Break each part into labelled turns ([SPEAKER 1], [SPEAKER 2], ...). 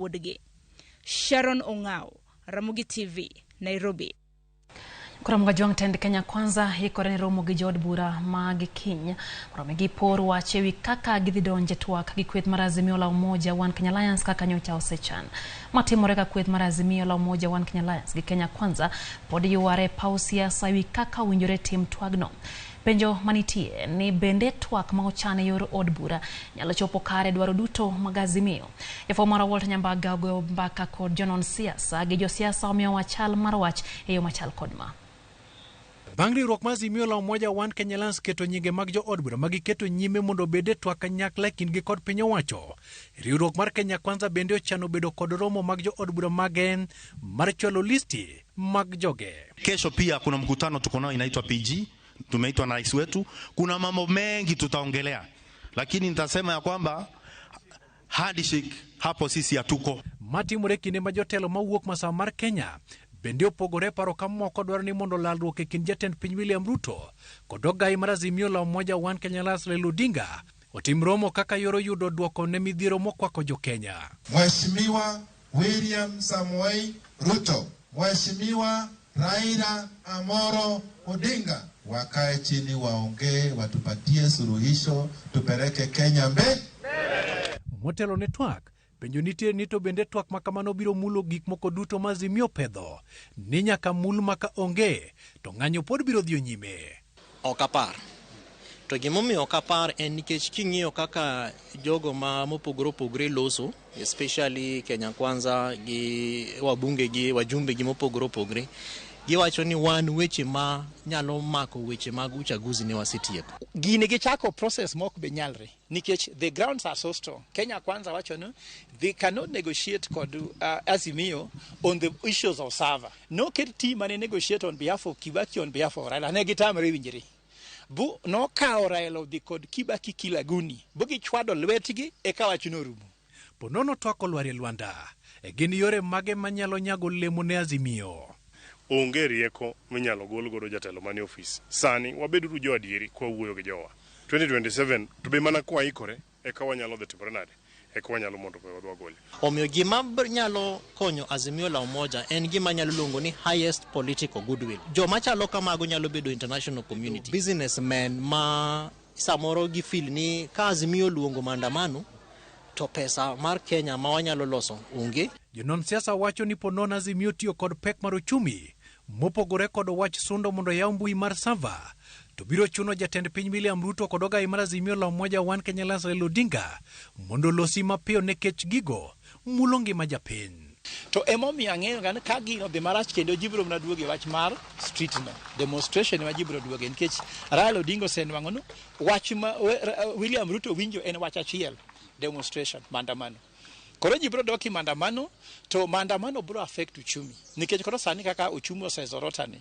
[SPEAKER 1] Wodge. Sharon Ongao, Ramogi TV, Nairobi.
[SPEAKER 2] Kuramuga juang tend Kenya Kwanza hikore ni Ramogi jod bura magi Kenya. Ramogi poru wachewi kaka gidhidonje tuwak gikweth marazimio la umoja One Kenya Alliance kaka nyocha osechan. Matimoreka kweth marazimio la umoja One Kenya Alliance gi Kenya Kwanza podi yuare pausia sawi kaka winjore tim twagno. Penjo manitie ni bende twak ma ochane yor od bura nyalo chopo kare dwaro duto magazimio. Jafomara Walter Nyambaga go mbaka kod jonon siasa gi josiasa omiyo wachal marwach eyo machal kodma.
[SPEAKER 3] Bangri ruok mazimio la umoja One Kenya Alliance keto nyinge mag jo od bura magiketo nyime mondo bede twak kanyakla kindgi kod piny owacho. Riwruok mar Kenya Kwanza bende ochano bedo kod romo mag jo od bura magen mar chwalo listi mag joge.
[SPEAKER 4] Kesho pia kuna mkutano tuko nao inaitwa PG. Tumeitwa na rais wetu, kuna mambo mengi tutaongelea, lakini nitasema ya kwamba handshake hapo sisi hatuko.
[SPEAKER 3] Matimore kinde ma Jotelo mawuok Masawa mar Kenya bende opogore paro kamoko dwaro ni mondo lalruok e kind jatend piny William Ruto kod ogai mar azimio la umoja One Kenya Alliance Raila Odinga otim romo kaka yoro yudo duoko ne midhiero mokwako jo Kenya.
[SPEAKER 5] Mheshimiwa William Samoei Ruto, Mheshimiwa Raila Amoro Odinga wakae chini waongee, watupatie suluhisho, tupeleke Kenya mbele.
[SPEAKER 3] Motelo ne twak penjo nitie ni to bende twak makamano biro mulo gik moko duto mazimio pedho ni nyaka mul maka onge to ng'anyo pod biro dhio nyime.
[SPEAKER 6] Okapar to gimomiyo okapar en nikech king'iyo kaka jogo ma mopogore loso, especially Kenya Kwanza gi wabunge gi wajumbe gi mopogore giwacho ni wan weche ma nyalo mako weche mag uchaguzi ne wasetieko.
[SPEAKER 7] Gine gichako process mok be nyalre nikech the grounds are so strong. Kenya Kwanza wacho no they cannot negotiate kod azimio on the issues of server. No ket team mane negotiate on behalf of Kibaki on behalf of Raila ne gitamre winjiri. Bu no kao Raila di kod Kibaki kilaguni. Bugi chwado lwetigi eka wachuno rumo.
[SPEAKER 3] Ponono twako lwari Lwanda gin yore mage manyalo nyago lemo ne azimio.
[SPEAKER 8] Onge rieko minyalo gol godo jatelo mani office. Sani wabedo jo adieri kwa wuoyo gi jowa. 2027 to be mana kwa ikore eka wanyalo dhi timore nade. Eka wanyalo mondo wadwa gol.
[SPEAKER 6] Omiyo gima nyalo konyo azimio la umoja en gima nyalo luongo ni highest political goodwill. Joma chalo kamago nyalo bedo international community. Businessmen ma samoro gi feel ni ka azimio luongo maandamano to pesa mar Kenya ma wanyalo loso onge.
[SPEAKER 3] Jonon siasa wacho ni ponon azimio tiyo kod pek mar uchumi mopogore kod wach sundo mondo yaw mbui mar sava to biro chuno jatend piny William Ruto kod ogai mar azimio la umoja One Kenya Alliance Raila Odinga mondo losi mapiyo nekech gigo mulo ngima japiny.
[SPEAKER 7] To emomiyo ang'eyo gan ka gino be marach kendo jibro mna duoge wach mar street no demonstration ma jibro duoge nikech Raila Odinga senwango no wach ma William Ruto winjo en wach achiel, demonstration maandamano. Koro jibro doki maandamano to maandamano bro affect uchumi nikech koro sani kaka uchumi osezorotani.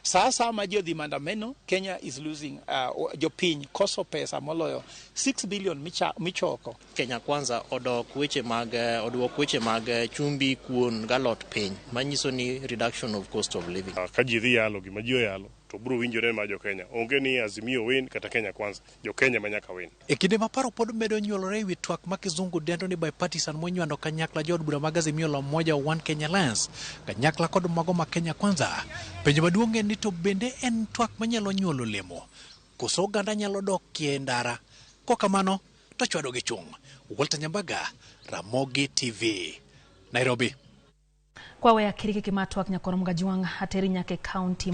[SPEAKER 7] Sasa ma jodhi maandamano Kenya is losing jopiny koso pesa moloyo 6 billion michoko.
[SPEAKER 6] Kenya Kwanza odwok weche mag chumbi kuon galot piny manyiso ni reduction of cost of living.
[SPEAKER 8] Ka ji dhi yalo gima ji oyalo to bro winjore ma jo Kenya. Onge ni azimio win kata Kenya Kwanza, jo Kenya manyaka win.
[SPEAKER 3] E kinde ma paro pod medo nyuolore wi twak ma kizungu dendo ni bipartisan monywando kanyakla jod bura mag azimio la umoja One Kenya Alliance kanyakla kod mago ma Kenya Kwanza. Penjo maduong' en ni to bende en twak manyalo nyuolo lemo koso oganda nyalo dok kiendara kokamano to chwado gi chung. Walter Nyambaga, Ramogi TV, Nairobi.
[SPEAKER 2] Kwa wea kiriki kimatwak nyakoro mga juang hateri nyake county